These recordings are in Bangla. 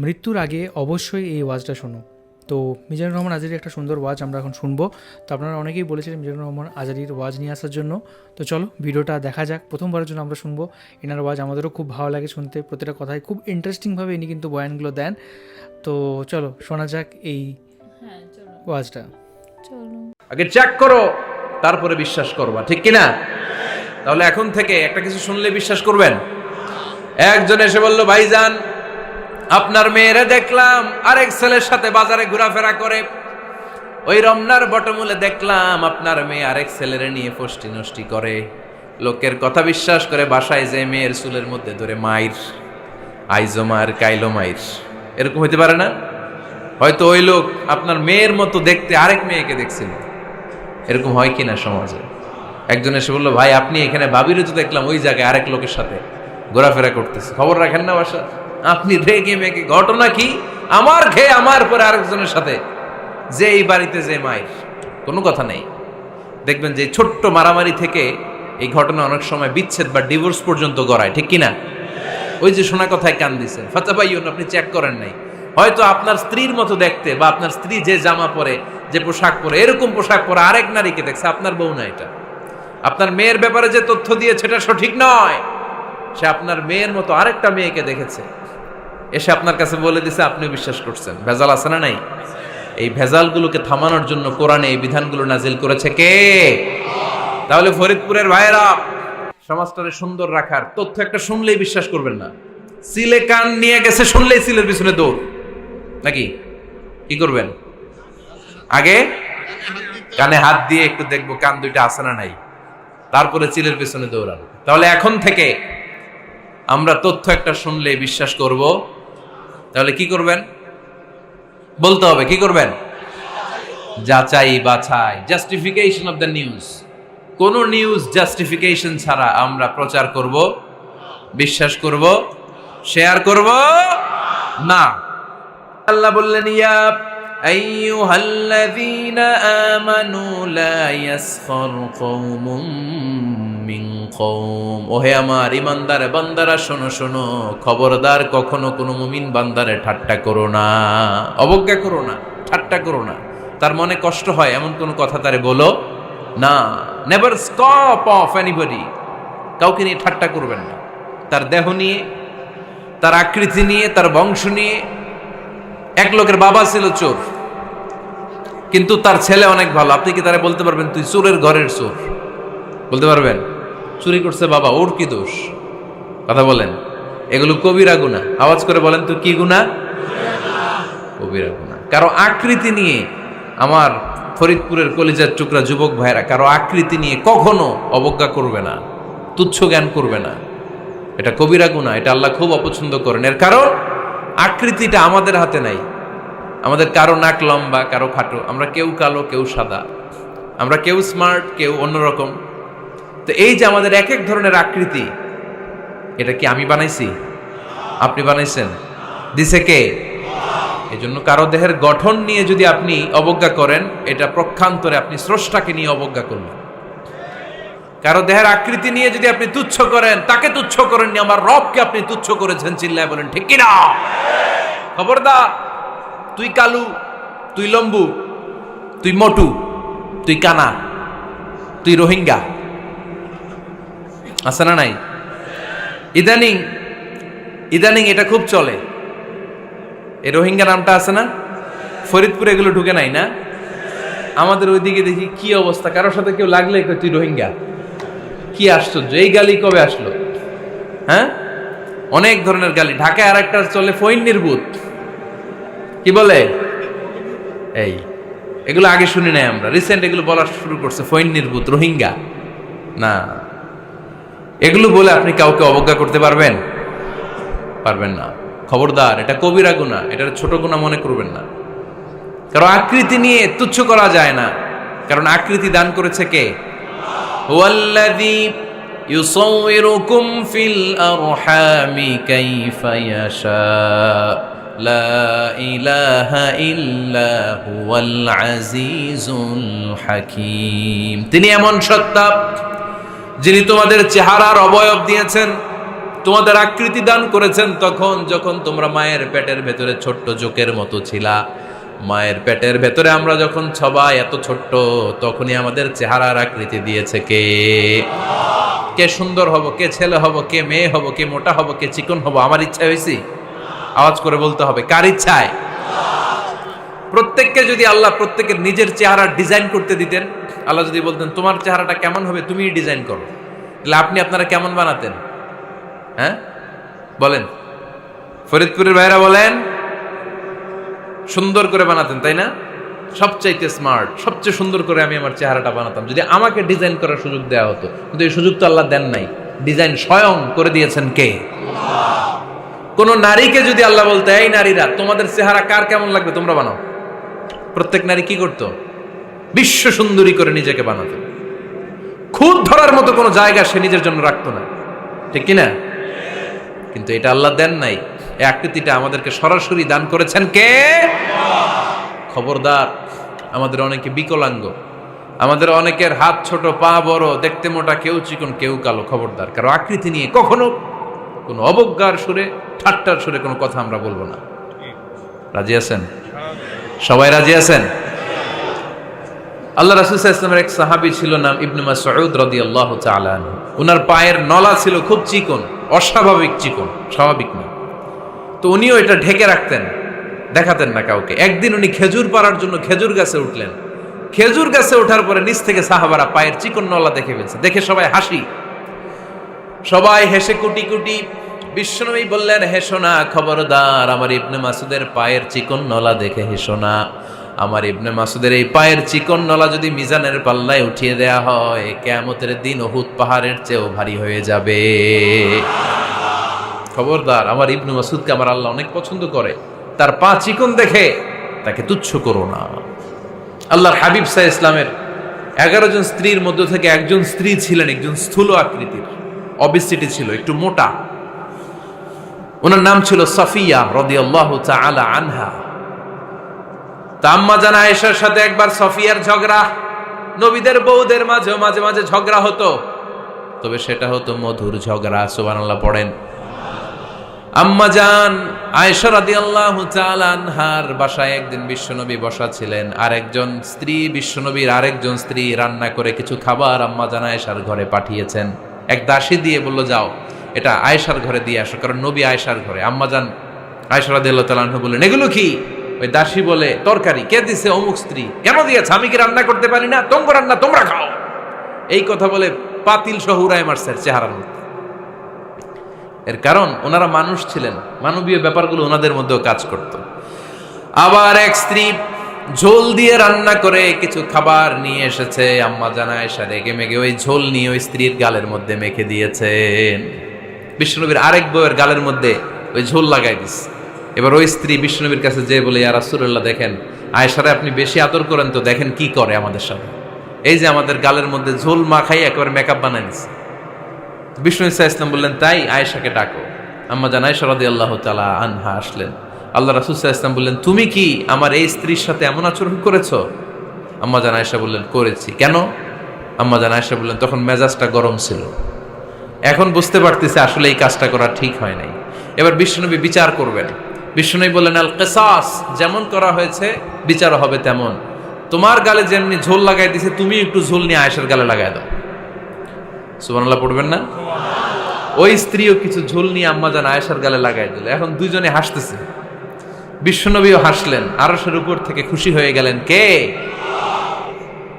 মৃত্যুর আগে অবশ্যই এই ওয়াজটা শোনো। তো মিজানুর রহমান আজারির একটা সুন্দর ওয়াজ আমরা এখন শুনবো। তো আপনারা অনেকেই বলেছিলেন মিজানুর রহমান আজারির ওয়াজ নিয়ে আসার জন্য। তো চলো ভিডিওটা দেখা যাক। প্রথমবারের জন্য আমরা শুনবো এনার ওয়াজ। আমাদেরও খুব ভালো লাগে শুনতে, প্রতিটা কথাই খুব ইন্টারেস্টিংভাবে ইনি কিন্তু বয়ানগুলো দেন। তো চলো শোনা যাক এই ওয়াজটা। আগে চেক করো, তারপরে বিশ্বাস করবা, ঠিক কিনা? তাহলে এখন থেকে একটা কিছু শুনলে বিশ্বাস করবেন। একজন এসে বলল, ভাইজান আপনার মেয়েরে দেখলাম আরেক ছেলের সাথে বাজারে ঘোরাফেরা করে, ওই রমনার বটমূলে দেখলাম আপনার মেয়ে আরেক ছেলেরে নিয়ে ফষ্টি নষ্টি করে, লোকের কথা বিশ্বাস করে বাসায় যে মেয়ের চুলের মধ্যে ধরে মাইর, আইজো মার কাইলো মাইর। এরকম হইতে পারে না? হয়তো ওই লোক আপনার মেয়ের মতো দেখতে আরেক মেয়েকে দেখছিল। এরকম হয় কিনা সমাজে? একজন এসে বললো, ভাই আপনি এখানে ভাবিরে তো দেখলাম ওই জায়গায় আরেক লোকের সাথে ঘোরাফেরা করতেছে, খবর রাখেন না বাসা? আপনি রেগে মেগে, ঘটনা কি? আমার খেয়ে আমার পরে আরেকজনের সাথে, যে এই বাড়িতে যে মায়ের কোনো কথা নেই। দেখবেন যে ছোট্ট মারামারি থেকে এই ঘটনা অনেক সময় বিচ্ছেদ বা ডিভোর্স পর্যন্ত গড়ায়, ঠিক কিনা? ওই যে শোনা কথায় কান দিচ্ছেন, ফাতাবাইয়ুন, আপনি চেক করেন নাই। হয়তো আপনার স্ত্রীর মতো দেখতে বা আপনার স্ত্রী যে জামা পরে, যে পোশাক পরে, এরকম পোশাক পরে আরেক নারীকে দেখছে, আপনার বউ না এটা। আপনার মেয়ের ব্যাপারে যে তথ্য দিয়েছে এটা সঠিক নয়, সে আপনার মেয়ের মতো আরেকটা মেয়েকে দেখেছে, এসে আপনার কাছে বলে দিছে, আপনি বিশ্বাস করছেন। ভেজাল আছে না নাই? এই ভেজালগুলোকে থামানোর জন্য কোরআনে এই বিধানগুলো নাজিল করেছে কে? তাহলে ফরিদপুরের ভাইয়েরা, সমাজটারে সুন্দর রাখার তথ্য একটা শুনলেই বিশ্বাস করবেন না। সিলে কান নিয়ে গেছে শুনলেই সিলের পিছনে দৌড়, নাকি? কি করবেন? আগে কানে হাত দিয়ে একটু দেখবো কান দুইটা আছে না নাই, তারপরে চিলের পিছনে দৌড়ানো। তাহলে এখন থেকে আমরা তথ্য একটা শুনলে বিশ্বাস করব। তাহলে কি করবেন? বলতে হবে কি করবেন? যাচাই বাছাই, জাস্টিফিকেশন অফ দ্য নিউজ। কোন নিউজ জাস্টিফিকেশন ছাড়া আমরা প্রচার করব, বিশ্বাস করব, শেয়ার করব না। আল্লাহ বললেন, ইয়া আইয়ুহাল্লাযীনা আমানু লা ইয়াসখার কওমুম মিন কওম। ওহে আমার ঈমানদার বান্দারা, শোনো শোনো, খবরদার কখনো কোনো মুমিন বান্দারে ঠাট্টা করো না, অবজ্ঞা করো না, ঠাট্টা করো না। তার মনে কষ্ট হয় এমন কোনো কথা তারে বলো না। Never scoff of anybody. কাউকে নিয়ে ঠাট্টা করবেন না, তার দেহ নিয়ে, তার আকৃতি নিয়ে, তার বংশ নিয়ে। এক লোকের বাবা ছিল চোর, কিন্তু তার ছেলে অনেক ভালো। আপনি কি তারা বলতে পারবেন তুই চোরের ঘরের চোর? বলতে পারবেন? চুরি করছে বাবা, ওর কি দোষ? কথা বলেন। এগুলো কবিরা গুনাহ। আওয়াজ করে বলেন তো, কি গুনাহ? কবিরা গুনাহ। কারো আকৃতি নিয়ে, আমার ফরিদপুরের কলিজার টুকরা যুবক ভাইরা, কারো আকৃতি নিয়ে কখনো অবজ্ঞা করবে না, তুচ্ছ জ্ঞান করবে না। এটা কবিরা গুনাহ, এটা আল্লাহ খুব অপছন্দ করেন। এর কারণ আকৃতিটা আমাদের হাতে নাই। আমাদের কারো নাক লম্বা, কারো খাটো, আমরা কেউ কালো, কেউ সাদা, আমরা কেউ স্মার্ট, কেউ অন্যরকম। তো এই যে আমাদের এক এক ধরনের আকৃতি, এটা কি আমি বানাইছি? আপনি বানাইছেন? দিছে কে? এই জন্য কারো দেহের গঠন নিয়ে যদি আপনি অবজ্ঞা করেন, এটা প্রক্ষান্তরে আপনি স্রষ্টাকে নিয়ে অবজ্ঞা করলেন। কারো দেহের আকৃতি নিয়ে যদি আপনি তুচ্ছ করেন, তাকে তুচ্ছ করেননি, আমার রবকে আপনি তুচ্ছ করেছেন। চিল্লায় বলেন ঠিক কিনা? খবরদার, তুই কালু, তুই লম্বু, তুই মোটু, তুই কানা, তুই রোহিঙ্গা, আছে না নাই? ইদানিং ইদানিং এটা খুব চলে। এই রোহিঙ্গা নামটা আছে না? ফরিদপুরে এগুলো ঢুকে নাই না? আমাদের ওইদিকে দেখি কি অবস্থা, কারোর সাথে কেউ লাগলে তুই রোহিঙ্গা। কি আশ্চর্য, এই গালি কবে আসলো? হ্যাঁ, অনেক ধরনের গালি। ঢাকায় আর একটা চলে ফইন্নির ভূত, কি বলে? এই এগুলো আগে শুনি নাই আমরা, রিসেন্ট এগুলো বলা শুরু করছে। ফইন্নির ভূত, রোহিঙ্গা না। এগুলো বলে আপনি কাউকে অবজ্ঞা করতে পারবেন? পারবেন না। খবরদার, এটা কবিরা গুনাহ, এটা ছোট গুনাহ মনে করবেন না। কারণ আকৃতি নিয়ে তুচ্ছ করা যায় না, কারণ আকৃতি দান করেছে কে? হুয়াল্লাযী ইউসাউইরুকুম ফিল আরহামি কাইফা ইয়াশা, লা ইলাহা ইল্লা হুয়াল আজিজুল হাকীম। তিনি এমন সত্তা যিনি তোমাদের চেহারার অবয়ব দিয়েছেন, তোমাদের আকৃতি দান করেছেন তখন যখন তোমরা মায়ের পেটের ভেতরে ছোট্ট জোকের মতো ছিলা। মায়ের পেটের ভেতরে আমরা যখন সবাই এত ছোট্ট, তখনই আমাদের চেহারার আকৃতি দিয়েছে কে? কে সুন্দর হব, কে ছেলে হব, কে মেয়ে হব, কে মোটা হব, কে চিকন হব আমার ইচ্ছা হয়েছি? আওয়াজ করে বলতে হবে, কার ইচ্ছায়? প্রত্যেককে যদি আল্লাহ প্রত্যেকের নিজের চেহারা ডিজাইন করতে দিতেন, আল্লাহ যদি বলতেন তোমার চেহারাটা কেমন হবে তুমি ডিজাইন করো, তাহলে আপনারা কেমন বানাতেন? হ্যাঁ বলেন, ফরিদপুরের ভাইরা বলেন, সুন্দর করে বানাতেন তাই না? সবচাইতে স্মার্ট, সবচেয়ে সুন্দর করে আমি আমার চেহারাটা বানাতাম যদি আমাকে ডিজাইন করার সুযোগ দেওয়া হতো। কিন্তু এই সুযোগ তো আল্লাহ দেন নাই। ডিজাইন স্বয়ং করে দিয়েছেন কে? কোন নারীকে যদি আল্লাহ বলতে, এই নারীরা তোমাদের চেহারা কার কেমন লাগবে তোমরা বানাও, প্রত্যেক নারী কি করতো? বিশ্ব সুন্দরী করে নিজেকে বানাতো। খুদ ধরার মতো কোনো জায়গা সে নিজের জন্য রাখতো না, ঠিক কিনা? কিন্তু এটা আল্লাহ দেন নাই। এই আকৃতিটা আমাদেরকে সরাসরি দান করেছেন কে? খবরদার, আমাদের অনেকে বিকলাঙ্গ, আমাদের অনেকের হাত ছোট, পা বড়, দেখতে মোটা, কেউ চিকন, কেউ কালো। খবরদার, কারো আকৃতি নিয়ে কখনো কোনো অবজ্ঞার সুরে, ঠাট্টার সুরে কোনো কথা আমরা বলবো না। রাজি আছেন? সবাই রাজি আছেন? আল্লাহ রাসূল সাল্লাল্লাহু আলাইহি ওয়াসাল্লামের এক সাহাবী ছিল, নাম ইবনে মাসউদ রাদিয়াল্লাহু তাআলা আনহু। ওনার পায়ের নলা ছিল খুব চিকন, অস্বাভাবিক চিকন, স্বাভাবিক না। তো উনিও এটা ঢেকে রাখতেন, দেখাতেন না কাউকে। একদিন উনি খেজুর পাড়ার জন্য খেজুর গাছে উঠলেন। খেজুর গাছে ওঠার পরে নিচ থেকে সাহাবারা পায়ের চিকন নলা দেখে ফেলছে। দেখে সবাই হাসি, সবাই হেসে কুটি কুটি। বিশ্বনবী বললেন, হেসো না, খবরদার, আমার ইবনে মাসুদের পায়ের চিকন নলা দেখে হেসো না। আমার ইবনে মাসুদের এই পায়ের চিকন নলা যদি মিজানের পাল্লায় উঠিয়ে দেয়া হয়, কিয়ামতের দিন উহুদ পাহাড়ের চেয়েও ভারী হয়ে যাবে। খবরদার, আমার ইবনে মাসুদকে আমার আল্লাহ অনেক পছন্দ করে, তার পা চিকন দেখে তাকে তুচ্ছ করো না। আল্লাহর হাবিব সাল্লাল্লাহু আলাইহি ইসলামের 11 জন স্ত্রীর মধ্য থেকে একজন স্ত্রী ছিলেন একজন স্থূল আকৃতির, অবিসিটি ছিল, একটু মোটা। ওনার নাম ছিল সাফিয়া রাদিয়াল্লাহু তাআলা আনহা। আম্মা জান আয়েশার সাথে একবার সাফিয়ার ঝগড়া। নবীদের বউদের মাঝে মাঝে মাঝে ঝগড়া হতো, তবে সেটা হতো মধুর ঝগড়া। সুবহানাল্লাহ পড়েন। আম্মা জান আয়েশা রাদিয়াল্লাহু তাআলা আনহার বাসায় একদিন বিশ্বনবী বসা ছিলেন। আরেকজন স্ত্রী, বিশ্বনবীর আরেকজন স্ত্রী রান্না করে কিছু খাবার আম্মা জান আয়েশার ঘরে পাঠিয়েছেন। এক দাসী দিয়ে বলল, যাও এটা আয়েশার ঘরে দিয়ে আসো, কারণ নবী আয়েশার ঘরে। আম্মা জান আয়েশা রাদিয়াল্লাহু তাআলা আনহা বললেন, এগুলো কি? ওই দাসী বলে, তরকারি। কে দিছে? অমুক স্ত্রী। কেন দিয়েছে? আমি কি রান্না করতে পারি না? তোমরা রান্না তোমরা খাও। এই কথা বলে পাতিল সহ উড়ায় মারছে চেহারার মধ্যে। এর কারণ ওনারা মানুষ ছিলেন, মানবীয় ব্যাপারগুলো ওনাদের মধ্যেও কাজ করত। আবার এক স্ত্রী ঝোল দিয়ে রান্না করে কিছু খাবার নিয়ে এসেছে। আম্মা জান আয়েশা রেগে মেগে ওই ঝোল নিয়ে ওই স্ত্রীর গালের মধ্যে মেখে দিয়েছেন। বিশ্বনবীর আরেক বউয়ের গালের মধ্যে ওই ঝোল লাগাই দিস। এবার ওই স্ত্রী বিশ্বনবীর কাছে যেয়ে বলে, ইয়া রাসূলুল্লাহ, দেখেন আয়েশারে আপনি বেশি আদর করেন তো, দেখেন কি করে আমাদের সাথে। এই যে আমাদের গালের মধ্যে ঝোল মাখাই একেবারে মেকআপ বানাই দিচ্ছে। বিষ্ণু ইসা ইসলাম বললেন, তাই আয়েশাকে ডাকো। আম্মা জান আয়েশা রাদিয়াল্লাহু তাআলা আনহা আসলেন। আল্লাহ রাসূল সাল্লাল্লাহু আলাইহি ওয়াসাল্লাম বললেন, তুমি কি আমার এই স্ত্রীর সাথে এমন আচরণ করেছো? আম্মা জান আয়েশা বললেন, করেছি। কেন? আম্মা জান আয়েশা বললেন, তখন মেজাজটা গরম ছিল, এখন বুঝতে পারতেছে আসলে এই কাজটা করা ঠিক হয় নাই। এবার বিশ্বনবী বিচার করবেন। বিশ্বনবী বললেন, আল কিসাস, যেমন করা হয়েছে বিচার হবে তেমন। তোমার গালে যেমনি ঝোল লাগাই দিছে, তুমি একটু ঝোল নিয়ে আয়েশার গালে লাগাই দাও। সুবহানাল্লাহ পড়বেন না? ওই স্ত্রীও কিছু ঝোল নিয়ে আম্মা জান আয়েশার গালে লাগাই দিল। এখন দুইজনে হাসতেছে, বিশ্বনবীও হাসলেন, আরশের উপর থেকে খুশি হয়ে গেলেন কে?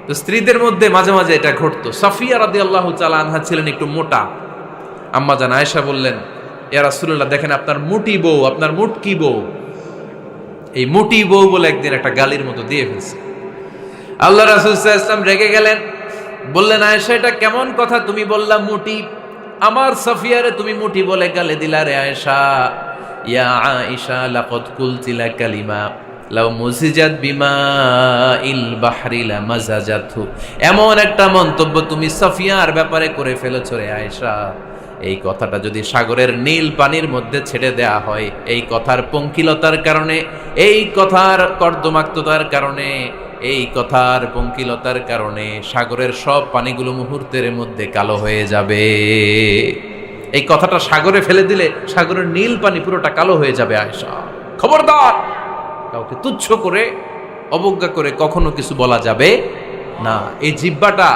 তো স্ত্রীদের মধ্যে মাঝে মাঝে এটা ঘটতো। সাফিয়া রাদিয়াল্লাহু তাআলা আনহা ছিলেন একটু মোটা। আম্মা জান আয়েশা বললেন, ইয়া রাসূলুল্লাহ, দেখেন আপনার মুটি বউ, আপনার মুটকি বউ, এই মুটি বউ বলে একদিন একটা গালির মতো দিয়ে ফেলছে। আল্লাহ রাসূল সাল্লাল্লাহু আলাইহি ওয়াসাল্লাম রেগে গেলেন, বললেন, আয়েশা এটা কেমন কথা তুমি বললা মুটি? আমার সাফিয়ারে তুমি মুটি বলে গালে দিলা রে আয়েশা। ইয়া আয়েশা লাকাদ কুলতি লা কালিমা লাউ মুজিজাত বিমাইল বাহরি লামাজাজাতহু। এমন একটা মন্তব্য তুমি সাফিয়ার ব্যাপারে করে ফেলেছো রে আয়েশা, এই কথাটা যদি সাগরের নীল পানির মধ্যে ছেড়ে দেয়া হয়, এই কথার পঙ্কিলতার কারণে, এই কথার কর্দমাক্ততার কারণে, এই কথার পঙ্কিলতার কারণে সাগরের সব পানিগুলো মুহূর্তের মধ্যে কালো হয়ে যাবে। এই কথাটা সাগরে ফেলে দিলে সাগরের নীল পানি পুরোটা কালো হয়ে যাবে। আয়েশা, খবরদার, কাউকে তুচ্ছ করে অবজ্ঞা করে কখনো কিছু বলা যাবে না। এই জিহ্বাটা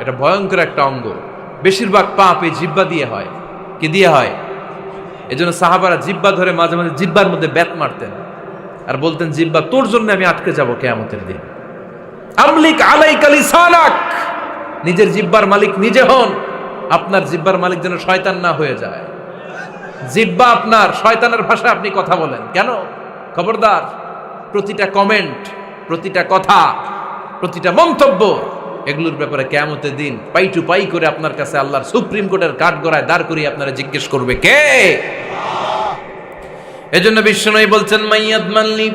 এটা ভয়ঙ্কর একটা অঙ্গ, বেশিরভাগ পাপ এই জিহ্বা দিয়ে হয়। কি দিয়ে হয়? এজন্য সাহাবারা জিহ্বা ধরে মাঝে মাঝে জিহ্বার মধ্যে ব্যাত মারতেন আর বলতেন, জিহ্বা তোর জন্য আমি আটকে যাব কিয়ামতের দিন। আমলিক আলাইকা লিসানাক, নিজের জিহ্বার মালিক নিজে হন। আপনার জিহ্বার মালিক যেন শয়তান না হয়ে যায়। জিহ্বা আপনার, শয়তানের ভাষায় আপনি কথা বলেন কেন? খবরদার, প্রতিটা কমেন্ট, প্রতিটা কথা, প্রতিটা মন্তব্য, এগুলোর ব্যাপারে কিয়ামতের দিন পাই টু পাই করে আপনার কাছে আল্লাহর সুপ্রিম কোর্টের কাঠগড়ায় দাঁড় করিয়ে আপনারা জিজ্ঞেস করবে কে? এজন্য বিশ্বনবী বলছেন, মাইয়াদমানলি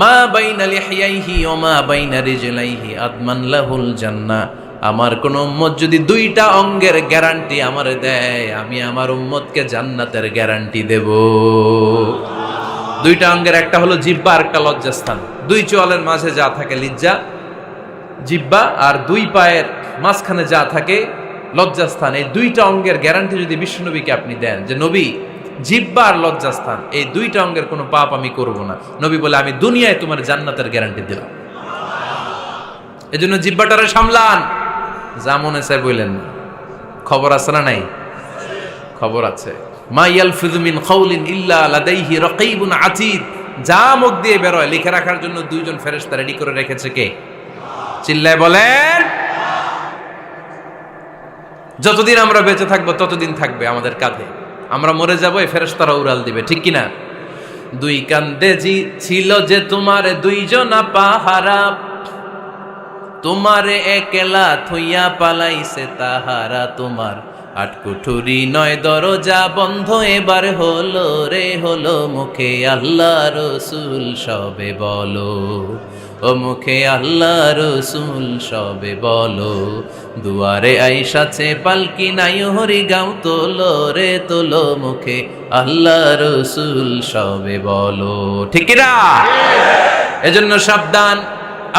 মা বাইনা লিহিয়াইহি ওয়া মা বাইনা রিজলাইহি আদমান লাহুল জান্নাহ। আমার কোন উম্মত যদি দুইটা অঙ্গের গ্যারান্টি আমারে দেয়, আমি আমার উম্মতকে জান্নাতের গ্যারান্টি দেব। দুইটা অঙ্গের, একটা হলো জিহ্বা আর একটা লজ্জাস্থান। দুই চোয়ালের মাঝে যা থাকে লিজ্জা, জিহ্বা, আর দুই পায়ের মাঝখানে যা থাকে লজ্জাস্থান। এই দুইটা অঙ্গের গ্যারান্টি যদি বিশ্বনবীকে আপনি দেন যে নবী, জিহ্বা আর লজ্জাস্থান এই দুইটা অঙ্গের কোনো পাপ আমি করব না, নবী বলে আমি দুনিয়ায় তোমার জান্নাতের গ্যারান্টি দিলাম। এজন্য জিহ্বাটারে সামলান, যা মনে চায় বললেন না। খবর আছে না নাই? খবর আছে। মা ইয়ালফিযু মিন কাউলিন ইল্লা লাদাইহি রাকীবুন আতীদ, যা মুখ দিয়ে বের হয় লিখে রাখার জন্য দুইজন ফেরেশতা রেডি করে রেখেছে। কে? চিল্লায় বলেন। যতদিন আমরা বেঁচে থাকবো ততদিন থাকবে আমাদের কাঁধে। আমরা মরে যাবো, এই ফেরেশতারা উড়াল দিবে, ঠিক কিনা? দুই কান্দে জি ছিল যে তোমার দুইজনা পাহারা, তোমারে একলা থইয়া পালাইছে তাহারা। তোমার আটকুঠুরি নয় দরজা বন্ধ এবার হলো রে হলো, মুখে আল্লাহ রসুল সবে বলো, ও মুখে আল্লাহ রসুল সবে বলো। দুয়ারে আইসাছে পালকি নাই হরি গাও তোলো রে তোলো, মুখে আল্লাহ রসুল সবে বলো, ঠিক না? এজন্য সাবধান।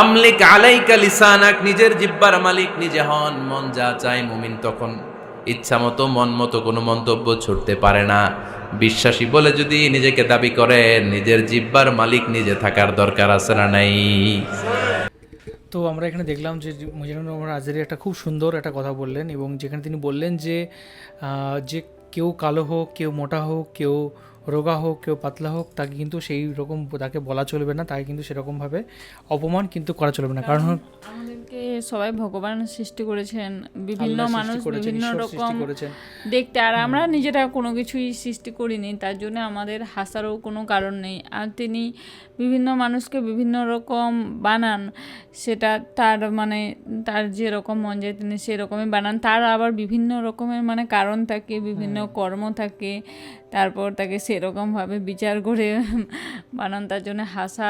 আমলিক আলাইকা লিসানাক, নিজের জিহ্বার মালিক নিজে হন। মন যা চায় মুমিন তখন ইচ্ছা মতো মন মতো কোনো মন্তব্য ছুটতে পারে না। বিশ্বাসী বলে যদি নিজেকে দাবি করে, নিজের জিহ্বার মালিক নিজে থাকার দরকার আছে না নাই? তো আমরা এখানে দেখলাম যে মিজানুর রহমান আজহারী একটা খুব সুন্দর একটা কথা বললেন, এবং যেখানে তিনি বললেন যে যে কেউ কালো হোক, কেউ মোটা হোক, কেউ রোগা হোক, কেউ পাতলা হোক, তাকে কিন্তু সেই রকম তাকে বলা চলবে না, তাকে কিন্তু সেরকমভাবে অপমান কিন্তু করা চলবে না। কারণ আমাদেরকে সবাই ভগবান সৃষ্টি করেছেন, বিভিন্ন মানুষ বিভিন্ন রকম করেছেন দেখতে, আর আমরা নিজেরা কোনো কিছুই সৃষ্টি করিনি, তার জন্য আমাদের হাসারও কোনো কারণ নেই। আর তিনি বিভিন্ন মানুষকে বিভিন্ন রকম বানান, সেটা তার মানে তার যেরকম মন যায় তিনি সেরকমই বানান। তার আবার বিভিন্ন রকমের মানে কারণ থাকে, বিভিন্ন কর্ম থাকে, তারপর তাকে সেরকমভাবে বিচার করে বানান। তার জন্য হাসা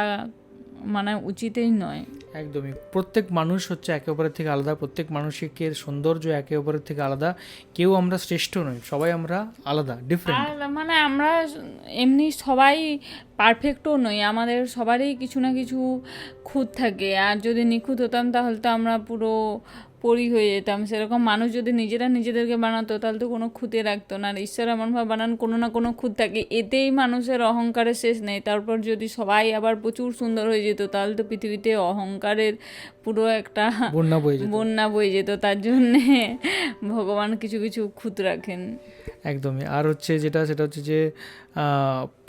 মানে উচিতই নয়। একদমই। প্রত্যেক মানুষ হচ্ছে একে অপরের থেকে আলাদা, প্রত্যেক মানুষের সৌন্দর্য একে অপরের থেকে আলাদা। কেউ আমরা শ্রেষ্ঠ নই, সবাই আমরা আলাদা, ডিফারেন্ট। আর মানে আমরা এমনি সবাই পারফেক্টও নই, আমাদের সবারই কিছু না কিছু খুঁত থাকে। আর যদি নিখুঁত হতাম তাহলে তো আমরা পুরো পরি হয়ে যেতাম। সেরকম মানুষ যদি নিজেরা নিজেদেরকে বানাতো তাহলে তো কোনো খুঁতে রাখতো না। আর ঈশ্বর এমনভাবে বানান কোনো না কোনো খুঁত থাকে, এতেই মানুষের অহংকারের শেষ নেই। তারপর যদি সবাই আবার প্রচুর সুন্দর হয়ে যেত তাহলে তো পৃথিবীতে অহংকারের পুরো একটা বন্যা বয়ে যেত। তার জন্যে ভগবান কিছু কিছু খুঁত রাখেন। একদমই। আর হচ্ছে সেটা হচ্ছে যে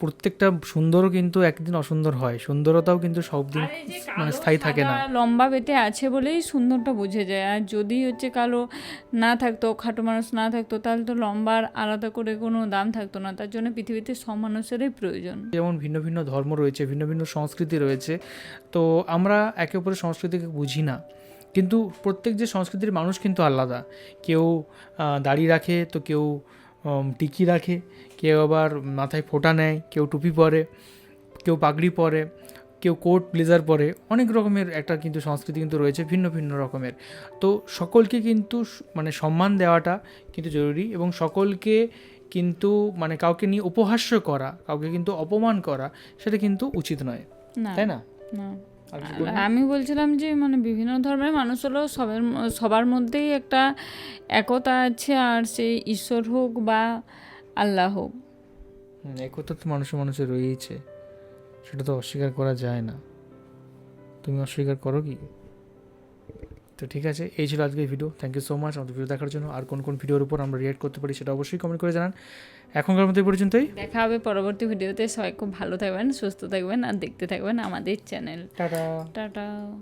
প্রত্যেকটা সুন্দরও কিন্তু একদিন অসুন্দর হয়, সুন্দরতাও কিন্তু সব দিন মানে স্থায়ী থাকে না। লম্বা বেটে আছে বলেই সুন্দরটা বুঝে যায়। আর যদি হচ্ছে কালো না থাকতো, খাটো মানুষ না থাকতো, তাহলে তো লম্বার আলাদা করে কোনো দাম থাকতো না। তার জন্য পৃথিবীতে সব মানুষেরই প্রয়োজন। যেমন ভিন্ন ভিন্ন ধর্ম রয়েছে, ভিন্ন ভিন্ন সংস্কৃতি রয়েছে, তো আমরা একে অপরের সংস্কৃতিকে বুঝি না, কিন্তু প্রত্যেক যে সংস্কৃতির মানুষ কিন্তু আলাদা। কেউ দাড়ি রাখে, তো কেউ টিকি রাখে, কেউ আবার মাথায় ফোঁটা নেয়, কেউ টুপি পরে, কেউ পাগড়ি পরে, কেউ কোট ব্লেজার পরে। অনেক রকমের একটা কিন্তু সংস্কৃতি কিন্তু রয়েছে, ভিন্ন ভিন্ন রকমের। তো সকলকে কিন্তু মানে সম্মান দেওয়াটা কিন্তু জরুরি, এবং সকলকে কিন্তু মানে কাউকে নিয়ে উপহাস্য করা, কাউকে কিন্তু অপমান করা, সেটা কিন্তু উচিত নয়, তাই না? আর কিছু আর বলবেন? আমি বলছিলাম যে মানে বিভিন্ন ধর্মের মানুষ হলো সবার মধ্যেই একটা একতা আছে, আর সেই ঈশ্বর হোক বা আল্লাহ হোক। একতা তো মানুষের রয়েইছে, সেটা তো অস্বীকার করা যায় না। তুমি অস্বীকার করো কি? তো ঠিক আছে, এই ছিল আজকের video. Thank you so much আমাদের ভিডিও দেখার জন্য। আর কোন কোন ভিডিওর উপর আমরা রিয়েক্ট করতে পারি সেটা অবশ্যই কমেন্ট করে জানান। এখনকার মতো এই পর্যন্তই। দেখা হবে পরবর্তী ভিডিওতে। সবাই খুব ভালো থাকবেন, সুস্থ থাকবেন আর দেখতে থাকবেন আমাদের চ্যানেল। টাটা। টাটা।